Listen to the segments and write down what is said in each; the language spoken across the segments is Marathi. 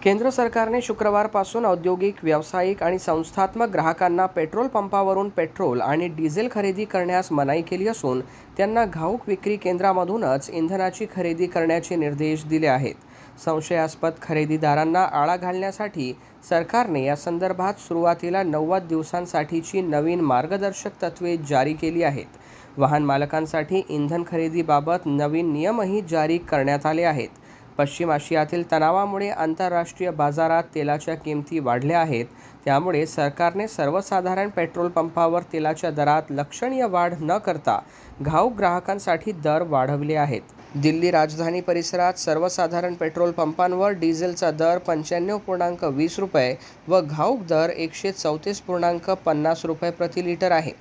केंद्र सरकारने शुक्रवारपासून औद्योगिक, व्यावसायिक आणि संस्थात्मक ग्राहकांना पेट्रोल पंपावरून पेट्रोल आणि डिझेल खरेदी करण्यास मनाई केली असून त्यांना घाऊक विक्री केंद्रामधूनच इंधनाची खरेदी करण्याचे निर्देश दिले आहेत. संशयास्पद खरेदीदारांना आळा घालण्यासाठी सरकारने या संदर्भात सुरुवातीला 90 दिवसांसाठीची नवीन मार्गदर्शक तत्त्वे जारी केली आहेत. वाहन मालकांसाठी इंधन खरेदीबाबत नवीन नियमही जारी करण्यात आले आहेत. पश्चिम आशियातील तणावामुळे आंतरराष्ट्रीय बाजारात तेलाच्या किमती वाढल्या आहेत. त्यामुळे सरकारने सर्वसाधारण पेट्रोल पंपावर तेलाच्या दरात लक्षणीय वाढ न करता घाऊक ग्राहकांसाठी दर वाढवले आहेत. दिल्ली राजधानी परिसरात सर्वसाधारण पेट्रोल पंपांवर डिझेलचा दर 95.20 रुपये व घाऊक दर 134.50 रुपये प्रति लिटर आहे.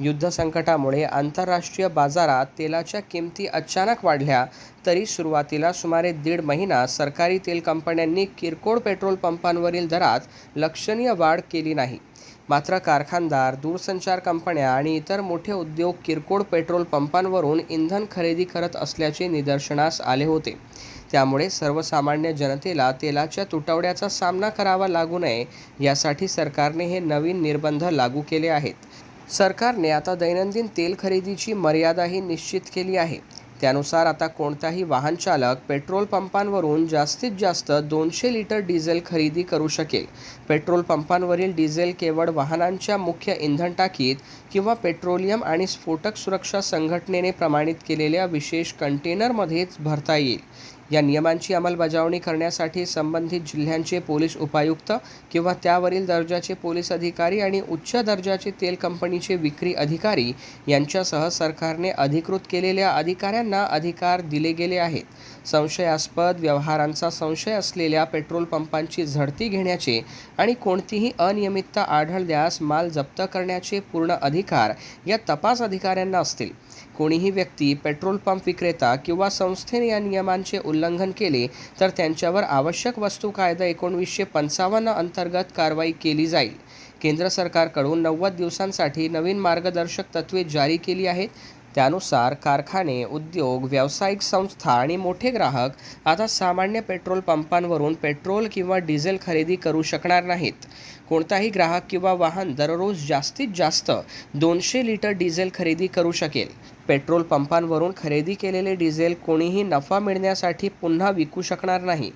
युद्ध संकटामुळे आंतरराष्ट्रीय बाजारात तेलाच्या किमती अचानक वाढल्या तरी सुरुवातीला सुमारे 1.5 महिना सरकारी तेल कंपन्यांनी किरकोळ पेट्रोल पंपांवरील दरात लक्षणीय वाढ केली नाही. मात्र कारखानदार, दूरसंचार कंपन्या आणि इतर मोठे उद्योग किरकोळ पेट्रोल पंपांवरून इंधन खरेदी करत असल्याचे निदर्शनास आले होते. त्यामुळे सर्वसामान्य जनतेला तेलाच्या तुटवड्याचा सामना करावा लागू नये यासाठी सरकारने हे नवीन निर्बंध लागू केले आहेत. सरकारने आता दैनंदिन तेल खरेदीची मर्यादाही निश्चित केली आहे. त्यानुसार आता कोणताही वाहन चालक पेट्रोल पंपांवरून जास्तीत जास्त 200 लिटर डिझेल खरेदी करू शकेल. पेट्रोल पंपांवरील डिझेल केवळ वाहनांच्या मुख्य इंधन टाकीत किंवा पेट्रोलियम आणि स्फोटक सुरक्षा संघटनेने प्रमाणित केलेल्या विशेष कंटेनरमध्येच भरता येईल. या नियमांची अंमलबजावणी करण्यासाठी संबंधित जिल्ह्यांचे पोलीस उपायुक्त किंवा त्यावरील दर्जाचे पोलीस अधिकारी आणि उच्च दर्जाचे तेल कंपनीचे विक्री अधिकारी यांच्यासह सरकारने अधिकृत केलेल्या अधिकाऱ्यांना अधिकार दिले गेले आहेत. संशयास्पद व्यवहारांचा संशय असलेल्या पेट्रोल पंपांची झडती घेण्याचे आणि कोणतीही अनियमितता आढळल्यास माल जप्त करण्याचे पूर्ण अधिकार या तपास अधिकाऱ्यांना असतील. कोणीही व्यक्ती, पेट्रोल पंप विक्रेता किंवा संस्थेने या नियमांचे उल्लंघन केले तर त्यांच्यावर आवश्यक वस्तू कायदा 1955 अंतर्गत कारवाई केली जाईल. केंद्र सरकारकडून 90 दिवसांसाठी नवीन मार्गदर्शक तत्त्वे जारी केली आहेत. त्यानुसार कारखाने, उद्योग, व्यावसायिक संस्था आणि मोठे ग्राहक आता सामान्य पेट्रोल पंपांवरून पेट्रोल किंवा डिझेल खरेदी करू शकणार नाहीत. कोणताही ग्राहक किंवा वाहन दररोज जास्तीत जास्त 200 लिटर डिझेल खरेदी करू शकेल. पेट्रोल पंपांवरून खरेदी केलेले डिझेल कोणीही नफा मिळण्यासाठी पुन्हा विकू शकणार नाही.